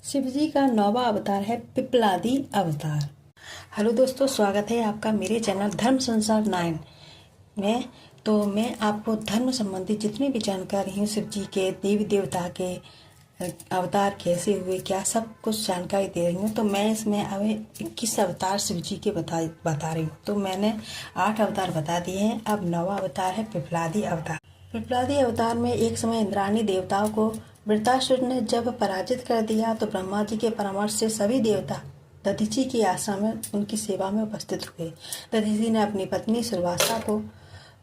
शिव जी का नौवा अवतार है पिपलादी अवतार। हेलो दोस्तों, स्वागत है आपका मेरे चैनल धर्म संसार 9 में। तो मैं आपको धर्म संबंधी जितनी भी जानकारी है, शिव जी के देवी देवता के अवतार कैसे हुए, क्या सब कुछ जानकारी दे रही हूँ। तो मैं इसमें अब 21 अवतार शिव जी के बता रही हूँ। तो मैंने 8 अवतार बता दिए हैं, अब नौवा अवतार है पिपलादी अवतार। पिपलादी अवतार में एक समय इंद्राणी देवताओं को वृत्रासुर ने जब पराजित कर दिया तो ब्रह्मा जी के परामर्श से सभी देवता दधीची के आश्रम में उनकी सेवा में उपस्थित हुए। दधीची ने अपनी पत्नी सुरवासा को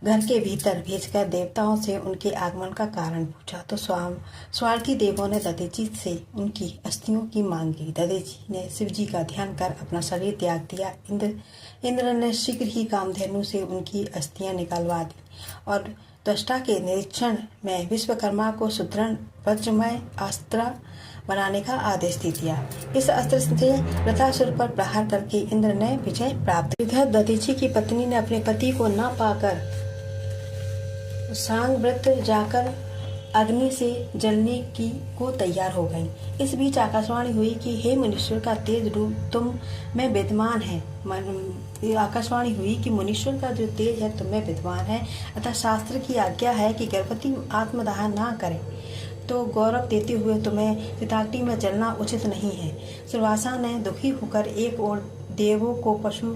घर के भीतर भेजकर देवताओं से उनके आगमन का कारण पूछा। तो स्वार्थी देवों ने दधीची से उनकी अस्थियों की मांग की। दधीची ने शिव जी का ध्यान कर अपना शरीर त्याग दिया। इंद्र ने शीघ्र ही कामधेनु से उनकी अस्थियां निकलवा दी और दृष्टा के निरीक्षण में विश्वकर्मा को सुदृढ़ वज्रमय अस्त्र बनाने का आदेश दे दिया। इस अस्त्र से वृत्रासुर पर प्रहार करके इंद्र ने विजय प्राप्त। इधर दधीची की पत्नी ने अपने पति को न पाकर सांग व्रत जाकर अग्नि से जलने की को तैयार हो गई। इस बीच आकाशवाणी हुई कि हे मुनीश्वर का तेज रूप तुम में विद्यमान है। आकाशवाणी हुई कि मुनीश्वर का जो तेज है तुम में विद्यमान है, अतः शास्त्र की आज्ञा है कि गर्भवती आत्मदाह ना करे तो गौरव देते हुए तुम्हें चिताग्नि में जलना उचित नहीं है। सुरवासा ने दुखी होकर एक ओर देवों को पशु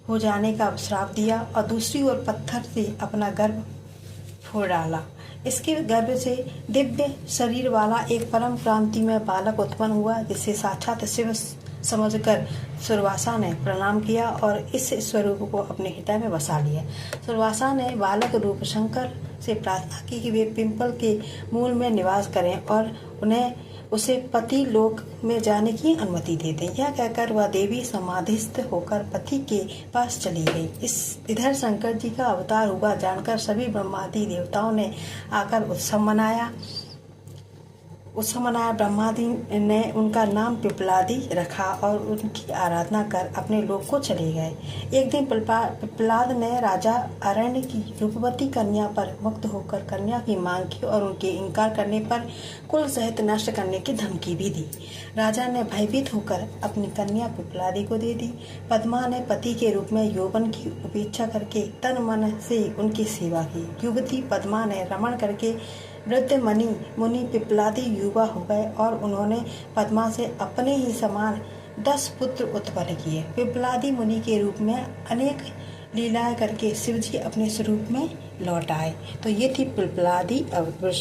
हो जाने का श्राप दिया और दूसरी ओर पत्थर से अपना गर्भ फोड़ डाला। इसके गर्भ से दिव्य शरीर वाला एक परम क्रांति में बालक उत्पन्न हुआ, जिसे साक्षात शिव समझकर सुरवासा ने प्रणाम किया और इस स्वरूप को अपने हृदय में बसा लिया। सुरवासा ने बालक रूप शंकर से प्रार्थना की कि वे पिंपल के मूल में निवास करें और उसे पति लोक में जाने की अनुमति दे दें। यह कहकर वह देवी समाधिस्थ होकर पति के पास चली गई। इधर शंकर जी का अवतार हुआ जानकर सभी ब्रह्मादि देवताओं ने आकर उत्सव मनाया। ब्रह्मादि ने उनका नाम पिपलादी रखा और उनकी आराधना कर अपने लोक को चले गए। एक दिन पिपलाद ने राजा अरण्य की रूपवती कन्या पर मुक्त होकर कन्या की मांग की और उनके इनकार करने पर कुल सहित नष्ट करने की धमकी भी दी। राजा ने भयभीत होकर अपनी कन्या पिपलादी को दे दी। पद्मा ने पति के रूप में यौवन की उपेक्षा करके तन मन से उनकी सेवा की। युवती पद्मा ने रमण करके वृद्ध मुनि पिपलादी युवा हो गए और उन्होंने पद्मा से अपने ही समान 10 पुत्र उत्पन्न किए। पिपलादी मुनि के रूप में अनेक लीलाएं करके शिवजी अपने स्वरूप में लौट आए। तो ये थी पिपलादी अवतार।